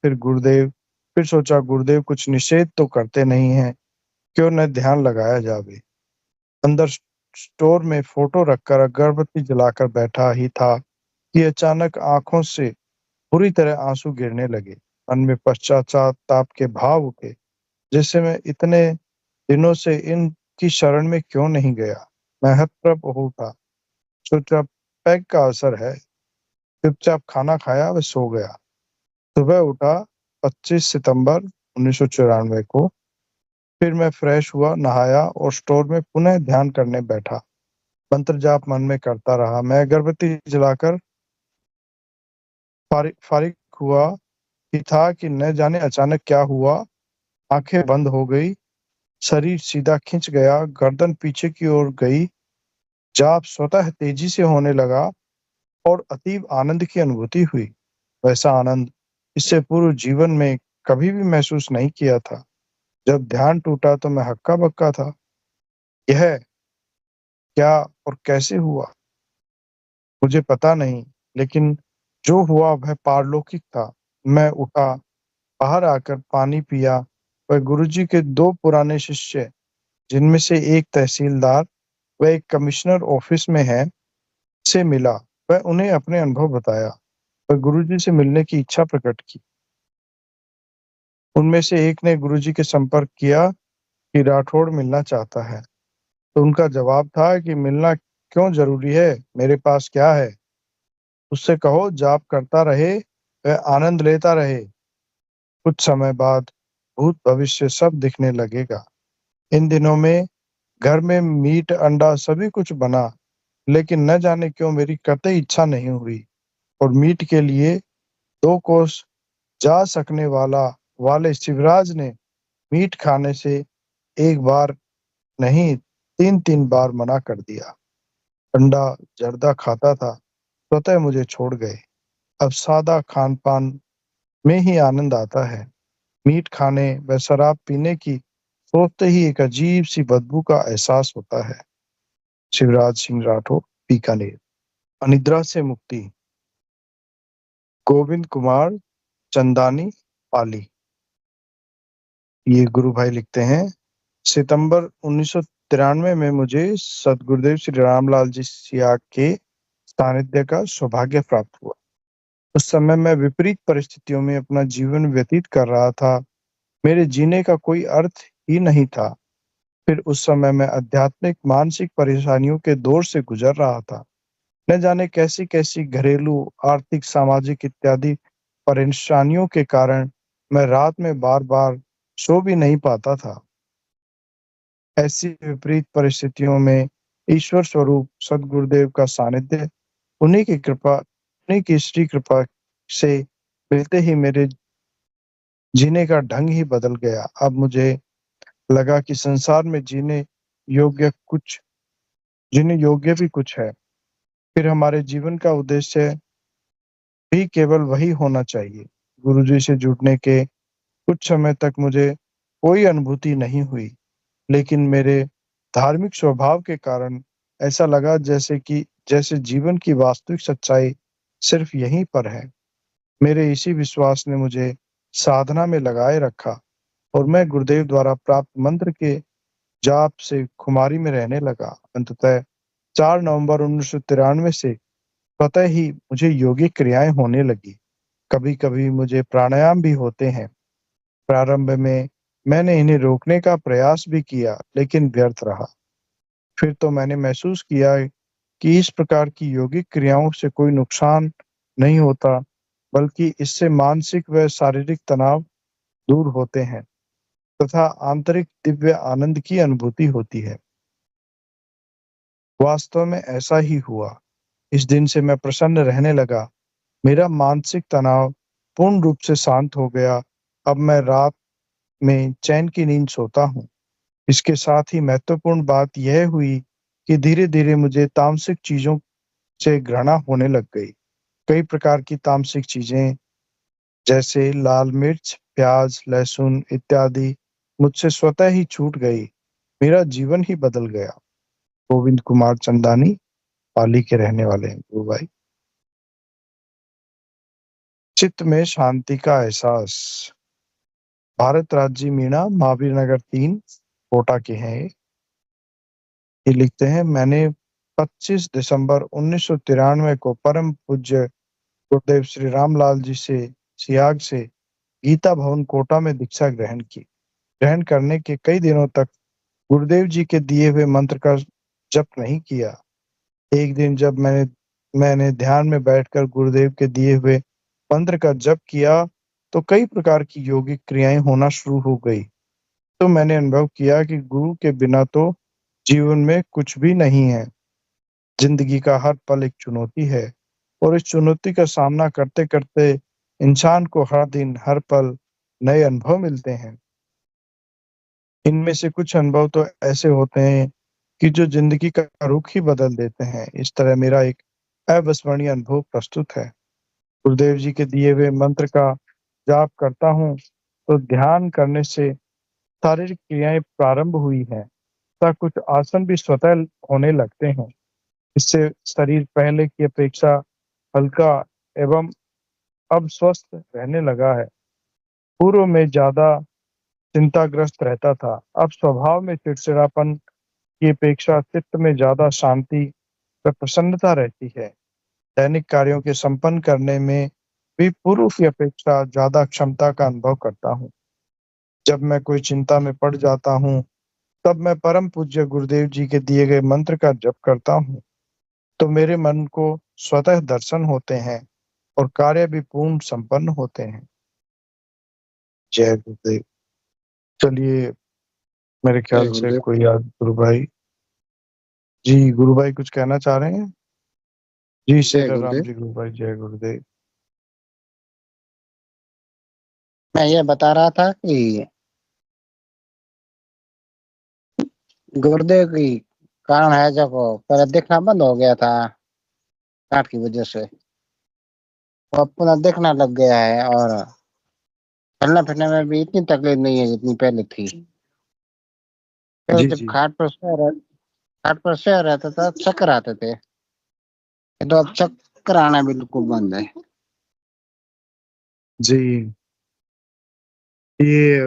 फिर सोचा गुरुदेव कुछ निषेध तो करते नहीं है, क्यों न ध्यान लगाया जावे। अंदर स्टोर में फोटो रखकर अगरबत्ती जलाकर बैठा ही था कि अचानक आंखों से बुरी तरह आंसू गिरने लगे। मन में पश्चाताप के भाव उठे, जैसे मैं इतने दिनों से इनकी शरण में क्यों नहीं गया। मैं हतप्रभ हो उठा, सोचा पैग का असर है। चुपचाप खाना खाया व सो गया। सुबह उठा 25 सितंबर 1994 को। फिर मैं फ्रेश हुआ, नहाया और स्टोर में पुनः ध्यान करने बैठा। मंत्र जाप मन में करता रहा। मैं अगरबत्ती जलाकर फारिग हुआ ही था कि न जाने अचानक क्या हुआ। आंखें बंद हो गई, शरीर सीधा खिंच गया, गर्दन पीछे की ओर गई। जाप स्वतः तेजी से होने लगा और अतीब आनंद की अनुभूति हुई। वैसा आनंद इससे पूर्व जीवन में कभी भी महसूस नहीं किया था। जब ध्यान टूटा तो मैं हक्का बक्का था। यह क्या और कैसे हुआ मुझे पता नहीं, लेकिन जो हुआ वह पारलौकिक था। मैं उठा, बाहर आकर पानी पिया। वह गुरुजी के 2 पुराने शिष्य, जिनमें से एक तहसीलदार व एक कमिश्नर ऑफिस में है, से मिला। वह उन्हें अपने अनुभव बताया। वह गुरुजी से मिलने की इच्छा प्रकट की। उनमें से एक ने गुरुजी के संपर्क किया कि राठौड़ मिलना चाहता है, तो उनका जवाब था कि मिलना क्यों जरूरी है, मेरे पास क्या है। उससे कहो जाप करता रहे, वह आनंद लेता रहे। कुछ समय बाद भूत भविष्य सब दिखने लगेगा। इन दिनों में घर में मीट अंडा सभी कुछ बना, लेकिन न जाने क्यों मेरी कतई इच्छा नहीं हुई, और मीट के लिए 2 कोस जा सकने वाले शिवराज ने मीट खाने से एक बार नहीं 3-3 बार मना कर दिया। अंडा जर्दा खाता था, स्वतः मुझे छोड़ गए। अब सादा खान पान में ही आनंद आता है। मीट खाने व शराब पीने की सोचते ही एक अजीब सी बदबू का एहसास होता है। शिवराज सिंह राठौर, बीकानेर। अनिद्रा से मुक्ति, गोविंद कुमार चंदानी, पाली। ये गुरु भाई लिखते हैं, सितंबर 1993 में मुझे सतगुरुदेव श्री रामलाल जी सियाग के सानिध्य का सौभाग्य प्राप्त हुआ। उस समय मैं विपरीत परिस्थितियों में अपना जीवन व्यतीत कर रहा था। मेरे जीने का कोई अर्थ ही नहीं था। फिर उस समय मैं आध्यात्मिक मानसिक परेशानियों के दौर से गुजर रहा था। न जाने कैसी कैसी घरेलू, आर्थिक, सामाजिक इत्यादि परेशानियों के कारण मैं रात में बार बार सो भी नहीं पाता था। ऐसी विपरीत परिस्थितियों में ईश्वर स्वरूप सदगुरुदेव का सानिध्य, उन्हीं की श्री कृपा से मिलते ही मेरे जीने का ढंग ही बदल गया। अब मुझे लगा कि संसार में योग्य कुछ जीने योग्य भी कुछ है। फिर हमारे जीवन का उद्देश्य भी केवल वही होना चाहिए। गुरुजी से जुड़ने के कुछ समय तक मुझे कोई अनुभूति नहीं हुई, लेकिन मेरे धार्मिक स्वभाव के कारण ऐसा लगा जैसे जीवन की वास्तविक सच्चाई सिर्फ यहीं पर है। मेरे इसी विश्वास ने मुझे साधना में लगाए रखा और मैं गुरुदेव द्वारा प्राप्त मंत्र के जाप से खुमारी में रहने लगा। अंततः 4 नवंबर 1993 से स्वतः ही मुझे योगिक क्रियाएं होने लगी। कभी-कभी मुझे प्राणायाम भी होते हैं। प्रारंभ में मैंने इन्हें रोकने का प्रयास भी किया, लेकिन व्यर्थ रहा। फिर तो मैंने महसूस किया कि इस प्रकार की योगिक क्रियाओं से कोई नुकसान नहीं होता, बल्कि इससे मानसिक व शारीरिक तनाव दूर होते हैं तथा आंतरिक दिव्य आनंद की अनुभूति होती है। वास्तव में ऐसा ही हुआ। इस दिन से मैं प्रसन्न रहने लगा। मेरा मानसिक तनाव पूर्ण रूप से शांत हो गया। अब मैं रात में चैन की नींद सोता हूँ। इसके साथ ही महत्वपूर्ण बात यह हुई कि धीरे-धीरे मुझे तामसिक चीज़ों से घृणा होने लग गई। कई प्रकार की तामसिक चीज़ें जैसे लाल मिर्च, प्याज, लहसुन इत्यादि मुझसे स्वतः ही छूट गई। मेरा जीवन ही बदल गया। गोविंद कुमार चंदानी, पाली के रहने वाले हैं गुरु भाई। चित्त में शांति का एहसास। भारत राज्य मीणा, महावीर नगर 3, कोटा के हैं ये लिखते हैं, मैंने 25 दिसंबर 1993 को परम पूज्य गुरुदेव श्री रामलाल जी से सियाग से गीता भवन कोटा में दीक्षा ग्रहण की। ग्रहण करने के कई दिनों तक गुरुदेव जी के दिए हुए मंत्र का जप नहीं किया। एक दिन जब मैंने ध्यान में बैठकर गुरुदेव के दिए हुए मंत्र का जप किया, तो कई प्रकार की योगिक क्रियाएं होना शुरू हो गई। तो मैंने अनुभव किया कि गुरु के बिना तो जीवन में कुछ भी नहीं है। जिंदगी का हर पल एक चुनौती है और इस चुनौती का सामना करते-करते इंसान को हर दिन, हर पल नए अनुभव मिलते हैं। इनमें से कुछ अनुभव तो ऐसे होते हैं कि जो जिंदगी का रुख ही बदल देते हैं। इस तरह मेरा एक अविस्मरणीय अनुभव प्रस्तुत है। गुरुदेव जी के दिए हुए मंत्र का जाप करता हूँ, तो ध्यान करने से शारीरिक क्रियाएं प्रारंभ हुई हैं तथा कुछ आसन भी स्वतः होने लगते हैं। इससे शरीर पहले की अपेक्षा हल्का एवं अब स्वस्थ रहने लगा है। पूर्व में ज्यादा चिंताग्रस्त रहता था। अब स्वभाव में चिड़चिड़ापन की अपेक्षा चित्त में ज्यादा शांति व प्रसन्नता रहती है। दैनिक कार्यों के संपन्न करने में भी पूर्व की अपेक्षा ज्यादा क्षमता का अनुभव करता हूँ। जब मैं कोई चिंता में पड़ जाता हूँ, तब मैं परम पूज्य गुरुदेव जी के दिए गए मंत्र का जप करता हूँ, तो मेरे मन को स्वतः दर्शन होते हैं और कार्य भी पूर्ण संपन्न होते हैं। जय गुरुदेव। चलिए, मेरे जय ख्याल से गुरुदेव। कोई आज गुरु भाई जी, गुरु भाई कुछ कहना चाह रहे हैं? जी, जय शेरा राम गुरुदेव। जी गुरु भाई, जय गुरुदेव। मैं ये बता रहा था कि गुर्दे की कारण है जब पहले दिखना बंद हो गया था काट की वजह से, वो अब पुनः दिखना लग गया है और चलने फिरने में भी इतनी तकलीफ नहीं है जितनी पहले थी। पहले जी जब जी खाट पर सो रहता था चक्कर आते थे, तो अब चक्कर आना बिल्कुल बंद है। जी, ये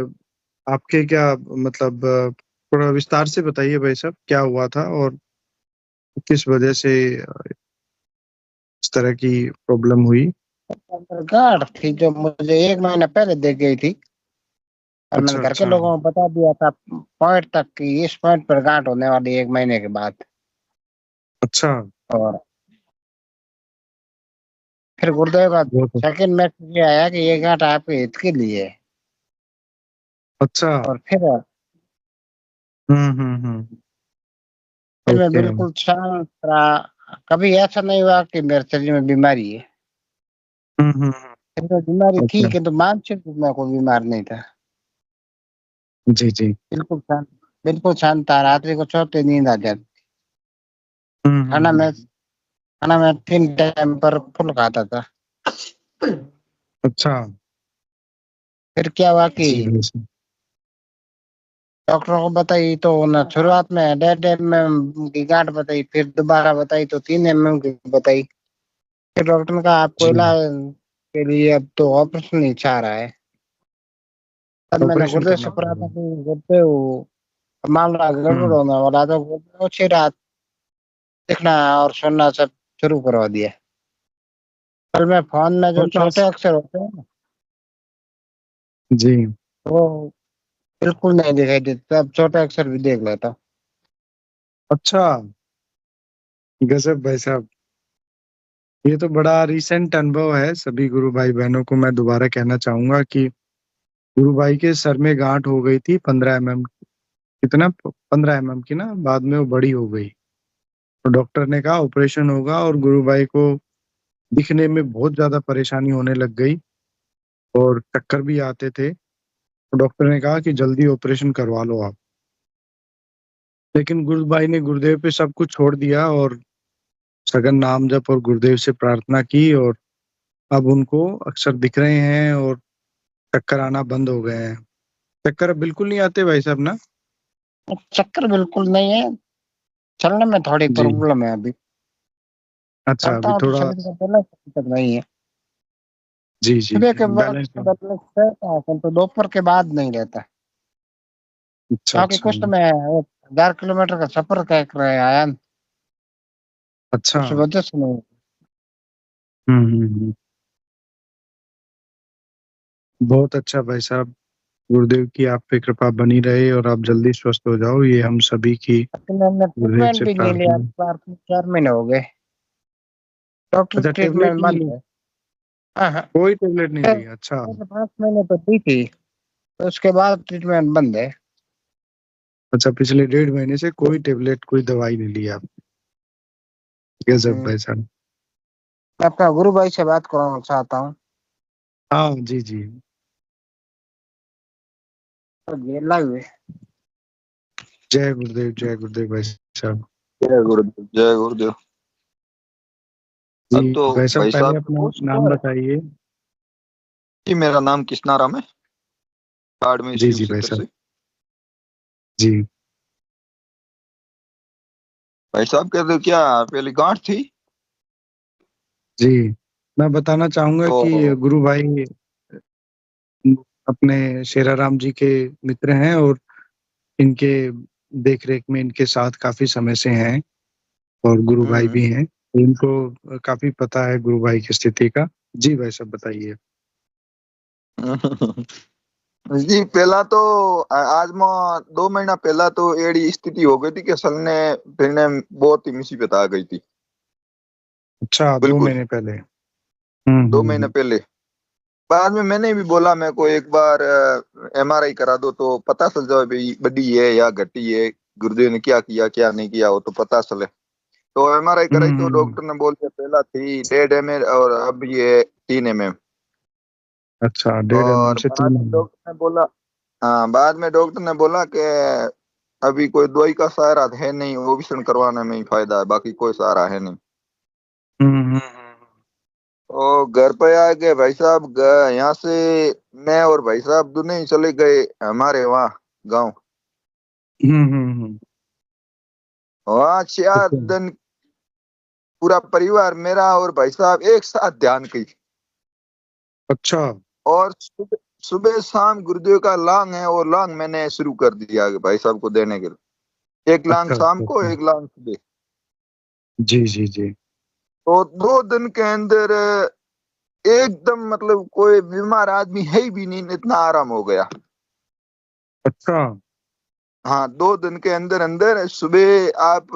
आपके क्या मतलब थोड़ा विस्तार से बताइए भाई साहब, क्या हुआ था और किस वजह से तरह की प्रॉब्लम हुई? गांठ थी जो मुझे 1 महीना पहले देख गई थी, और अच्छा मैंने घर के अच्छा लोगों को बता दिया था पॉइंट तक कि इस पॉइंट पर गांठ होने वाली है 1 महीने के बाद। अच्छा। और फिर गुरुदेव का बहुत सेकंड मैसेज ये आया कि ये गांठ आपके हित के लिए है। अच्छा। और फिर हम्म। मैं ओके। बिल्कुल शांत रहा, कभी ऐसा नहीं हुआ कि मेरे शरीर में बीमारी है। हम्म। फिर तो बीमारी थी ओके। किंतु मानसिक रूप में कोई बीमार नहीं था। जी जी। बिल्कुल शांत, बिल्कुल शांत था। रात्रि को सोते नींद आ जाती। खाना हम्म। में खाना मैं 3 टाइम पर फुल खाता था। अच्छा। फिर क्या हुआ कि जी भाई साहब। डॉक्टरों को बताई तो ना, शुरुआत में 1.5 mm की गांठ बताई, फिर दोबारा बताई तो 3 mm की बताई। फिर डॉक्टर ने कहा आपको जी। इलाज के लिए अब तो ऑपरेशन ही चाह रहा है। तब मैंने ऑपरेशन गुर्दे करना से पड़ेगा। प्रार्थना की, गुर्दे वो मामला गड़बड़ हम्म। होने वाला, तो गुर्दे उसी रात दिखना और सुनना सब शुरू करवा दिया। कल मैं फोन में जो कौन सा छोटे अक्षर होते हैं ना, जी। वो बिल्कुल नहीं दिखाई देते, अब छोटे अक्षर भी देख लेता। अच्छा। गजब भाई साहब। ये तो बड़ा रिसेंट अनुभव है। सभी गुरु भाई बहनों को मैं दोबारा कहना चाहूंगा कि गुरु भाई के सर में गांठ हो गई थी 15 mm। कितना? 15 mm की ना, बाद में वो बड़ी हो गई। तो डॉक्टर ने कहा ऑपरेशन होगा, और गुरु भाई को दिखने में बहुत ज्यादा परेशानी होने लग गई और चक्कर भी आते थे। तो डॉक्टर ने कहा कि जल्दी ऑपरेशन करवा लो आप। लेकिन गुरु भाई ने गुरुदेव पे सब कुछ छोड़ दिया और सघन नाम जप और गुरुदेव से प्रार्थना की, और अब उनको अक्सर दिख रहे हैं और चक्कर आना बंद हो गए हैं। चक्कर अब बिल्कुल नहीं आते भाई साहब ना? चक्कर बिल्कुल नहीं है, चलने में थोड़ी जी। प्रॉब्लम है अभी। अच्छा, चलता अभी हूँ तो थोड़ा। शरीर का बैलेंस तक नहीं है। जी जी सुबह जी, के वक्त बैलेंस। तो बैलेंस रहता है, किंतु दोपहर के बाद नहीं रहता। अच्छा क्योंकि अच्छा। कुछ तो मैं 1000 किलोमीटर का सफर तय कर आया न, अच्छा। उस वजह से नहीं। हम्म। बहुत अच्छा भाई साहब। गुरुदेव की आप पे कृपा बनी रहे और आप जल्दी स्वस्थ हो जाओ, ये हम सभी की मैंने गुरुदेव ट्रीटमेंट से भी ले लिया, प्रार्थना है। 4 महीने हो गए। डॉक्टर अच्छा, टेबलेट ट्रीटमेंट नहीं बंद ली? है। हाँ हाँ। कोई टेबलेट नहीं फिर ली? अच्छा। 5 महीने तो दी थी, तो उसके बाद ट्रीटमेंट बंद है। अच्छा, पिछले 1.5 महीने से कोई टेबलेट, कोई दवाई नहीं ली आप? गजब हम्म, भाई साहब। मैं अपना गुरु भाई से बात करना चाहता हूँ। हाँ जी जी। तो ये लाइव है। जय गुरुदेव भाई साहब। जय गुरुदेव, जय गुरुदेव। जी अब तो भाई साहब, भाई पहले साहब से अपना पूछ लो नाम है बताइए। जी। मेरा नाम कृष्णाराम है, बाड़मेर जी शिव जी भाई क्षेत्र साहब। से। जी भाई साहब कहते क्या पहले गांठ थी? जी। मैं बताना चाहूंगा तो कि गुरु भाई अपने शेराराम जी के मित्र हैं, और इनके देख रेख में इनके साथ काफी समय से हैं, और गुरु भाई हम्म भी हैं। इनको काफी पता है गुरु भाई की स्थिति का। जी भाई साहब, बताइए। जी, पहला तो आज में 2 महीना पहला तो एड़ी स्थिति हो गई थी कि चलने फिरने में बहुत ही मुसीबत आ गई थी। अच्छा, दो बिल्कुल महीने पहले। 2 महीने पहले। बाद में मैंने भी बोला मेरे को एक बार MRI करा दो तो पता चल जाए भाई बड़ी है या घटी है, गुरुदेव ने क्या किया क्या नहीं किया वो तो पता चले। तो MRI कराई तो हम्म। डॉक्टर ने बोल दिया पहला थी 1.5 mm और अब ये 3 mm। अच्छा, 1.5 mm और से बाद तीन में mm डॉक्टर ने बोला, हाँ बाद में डॉक्टर ने बोला कि अभी कोई दवाई का सहारा है नहीं, ऑपरेशन करवाने में ही फायदा है, बाकी कोई सहारा है नहीं। और घर पे आ गए भाई साहब, यहाँ से मैं और भाई साहब दोनों ही चले गए हमारे वहाँ गाँव। हम्म। वहाँ 4 दिन पूरा परिवार मेरा और भाई साहब एक साथ ध्यान की। अच्छा और सुबह सुबह शाम गुरुदेव का लांग है, और लांग मैंने शुरू कर दिया भाई साहब को देने के लिए। एक लांग अच्छा शाम अच्छा को, अच्छा। एक लांग सुबह। जी जी जी। तो 2 दिन के अंदर एकदम मतलब कोई बीमार आदमी है ही भी नहीं, इतना आराम हो गया। अच्छा। हाँ, 2 दिन के अंदर अंदर सुबह आप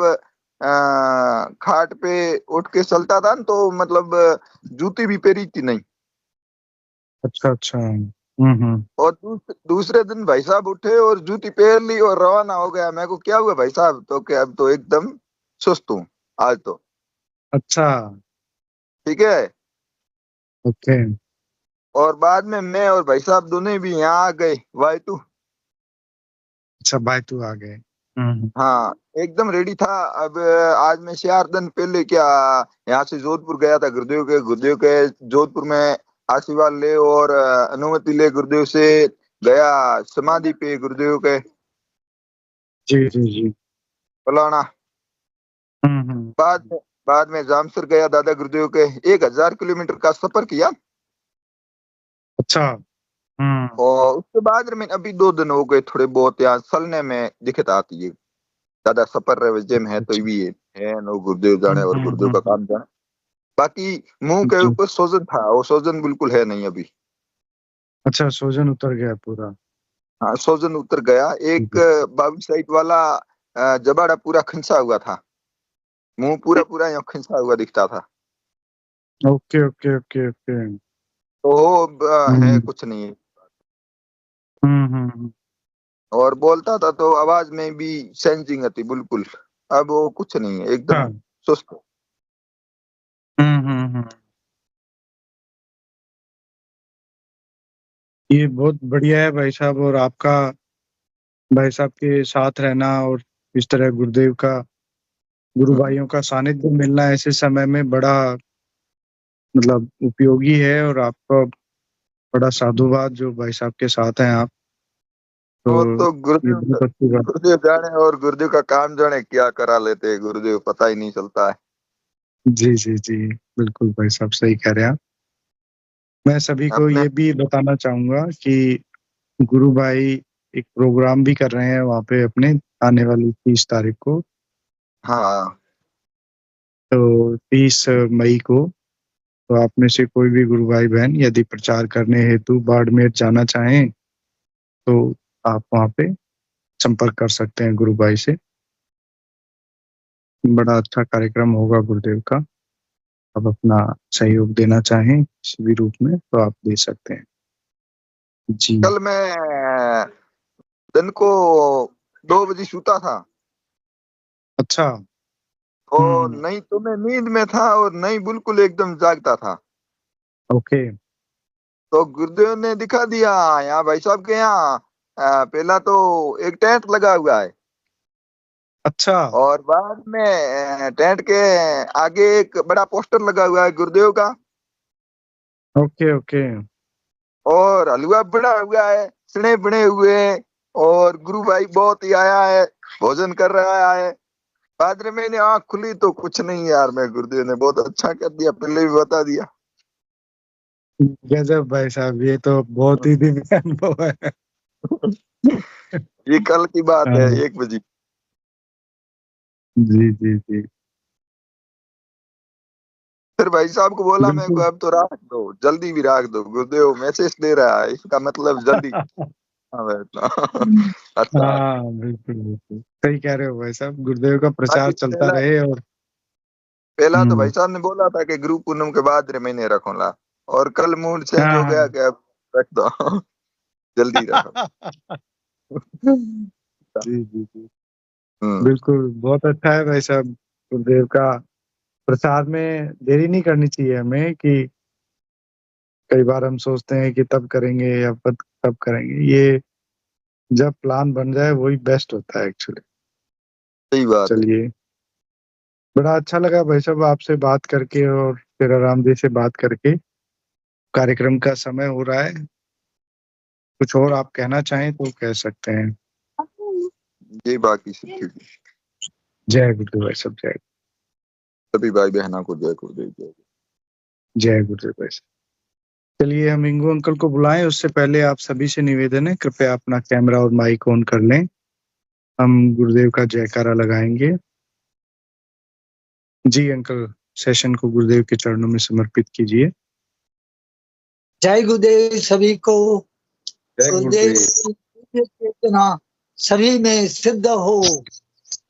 खाट पे उठ के चलता था न, तो मतलब जूती भी पहनी थी नहीं। अच्छा अच्छा। और दूसरे दिन भाई साहब उठे और जूती पहन ली और रवाना हो गया। मेरे को क्या हुआ भाई साहब, तो क्या अब तो एकदम सुस्त हूँ आज तो। अच्छा। ठीक है। ओके। और बाद में मैं और भाई साहब दोनों भी यहाँ आ गए वाई2। अच्छा, भाई तू आ गए। हाँ, एकदम रेडी था। अब आज मैं 4 दिन पहले क्या यहाँ से जोधपुर गया था गुरुदेव के जोधपुर में आशीर्वाद ले और अनुमति ले गुरुदेव से। गया समाधि पे गुरुदेव के जी जी जी। फलाना। हम्म। बाद में जामसर गया दादा गुरुदेव के। 1000 किलोमीटर का सफर किया। अच्छा। और उसके बाद में अभी 2 दिन हो गए, थोड़े बहुत यहाँ चलने में दिक्कत आती है। ज्यादा सफर रहे जिम है तो अच्छा। भी है नो गुरुदेव जाने और गुरुदेव का काम जाने। बाकी मुंह के जी। ऊपर सोजन था, वो सोजन बिल्कुल है नहीं अभी। अच्छा, सोजन उतर गया पूरा। हाँ, सोजन उतर गया। एक बाबू साइड वाला जबाड़ा पूरा खिंचा हुआ था। मुंह पूरा पूरा यहाँ खिंचा हुआ दिखता था। Okay okay okay okay. तो वो है हम्म कुछ नहीं है। हम्म। और बोलता था तो आवाज में भी सेंसिंग थी बिल्कुल। अब वो कुछ नहीं है, एकदम हाँ। सुस्त। हम्म। ये बहुत बढ़िया है भाई साहब, और आपका भाई साहब के साथ रहना और इस तरह गुरुदेव का, गुरु हम्म, भाइयों का सानिध्य मिलना ऐसे समय में बड़ा मतलब उपयोगी है। और आपका बड़ा साधुवाद जो भाई साहब के साथ हैं आप, तो वो तो ये गुरुदेव बहुत अच्छी बात। गुरुदेव जाने और गुरुदेव का काम जाने क्या करा लेते हैं गुरुदेव, पता ही नहीं चलता है। जी जी जी, बिल्कुल भाई साहब सही कह रहे हैं आप। मैं सभी को अपने ये भी बताना चाहूंगा कि गुरु भाई एक प्रोग्राम भी कर रहे हैं वहाँ पे अपने आने वाली 30 तारीख को। हाँ, तो 30 मई को, तो आप में से कोई भी गुरु भाई बहन यदि प्रचार करने हेतु बाड़मेर जाना चाहें तो आप वहाँ पे संपर्क कर सकते हैं गुरु भाई से। बड़ा अच्छा कार्यक्रम होगा गुरुदेव का। आप अपना सहयोग देना चाहें किसी भी रूप में तो आप दे सकते हैं। जी। कल मैं दिन को 2 बजे सूता था। अच्छा। और नहीं तो मैं नींद में था और नहीं बिल्कुल एकदम जागता था। ओके। तो गुरुदेव ने दिखा दिया यहाँ भाई साहब के यहाँ पहला तो एक टेंट लगा हुआ है। अच्छा। और बाद में टेंट के आगे एक बड़ा पोस्टर लगा हुआ है गुरुदेव का। Okay okay. और हलवा बना हुआ है, सने बने हुए हैं। और गुरु भाई बहुत ही आया है, भोजन कर रहा है। बाद में मैंने आंख खुली तो कुछ नहीं यार, मैं गुरुदेव ने बहुत अच्छा कर दिया, पहले भी बता दिया। गजब भाई साहब, ये तो बहुत ही दिव्य अनुभव है। ये कल की बात है, हाँ, 1 बजे। जी जी जी। फिर भाई साहब को बोला मैं को बिल्कुल। अब तो राख दो, जल्दी भी राख दो, गुरुदेव मैसेज दे रहा है, इसका मतलब जल्दी। हाँ बैठना। अच्छा। हाँ बिल्कुल बिल्कुल सही कह रहे हो भाई साहब, गुरुदेव का प्रचार बाकी चलता पहला रहे। और पहला तो भाई हम्म। साहब ने बोला था कि गुरु पूनम के बाद रे महीने रखूंगा। और कल मूड चेंज हो गया हाँ कि अब रख दो। जल्दी रखो। हाँ। जी जी जी। हम्म। बिल्कुल, बहुत अच्छा है भाई साहब। गुरुदेव का प्रसाद में देरी नहीं करनी चाहिए हमें, कि कई बार हम सोचते हैं कि तब करेंगे या तब करेंगे। ये जब प्लान बन जाए वही बेस्ट होता है एक्चुअली। सही बात है। चलिए, बड़ा अच्छा लगा भाई साहब आपसे बात करके, और फिर आराम जी से बात करके। कार्यक्रम का समय हो रहा है, कुछ और आप कहना चाहें तो कह सकते हैं। ये बाकी सब ठीक है। जय गुरुदेव भाई साहब, जय। सभी भाई बहना को जय गुरुदेव जय। जय गुरुदेव भाई साहब। चलिए, हम इंगू अंकल को बुलाएं उससे पहले आप सभी से निवेदन है, कृपया अपना कैमरा और माइक ऑन कर लें। हम गुरुदेव का जयकारा लगाएंगे। जी अंकल, सेशन को गुरुदेव के चरणों में समर्पित कीजिए। जय गुरुदेव सभी को। जय गुरुदेव गुरुदेव। की चेतना सभी में सिद्ध हो,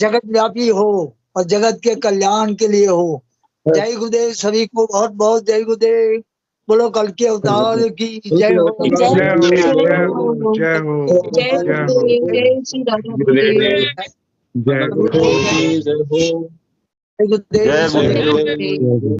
जगत व्यापी हो और जगत के कल्याण के लिए हो। जय गुरुदेव सभी को, बहुत बहुत जय गुरुदेव। बोलो कल के अवतार की जय हो। जय हो, जय हो, जय हो, जय जय हो। गुरुदेव, जय श्री राधा गुरुदेव। जय गुरुदेव। जय गुरुदेव जय सभी को। गुरुदेव।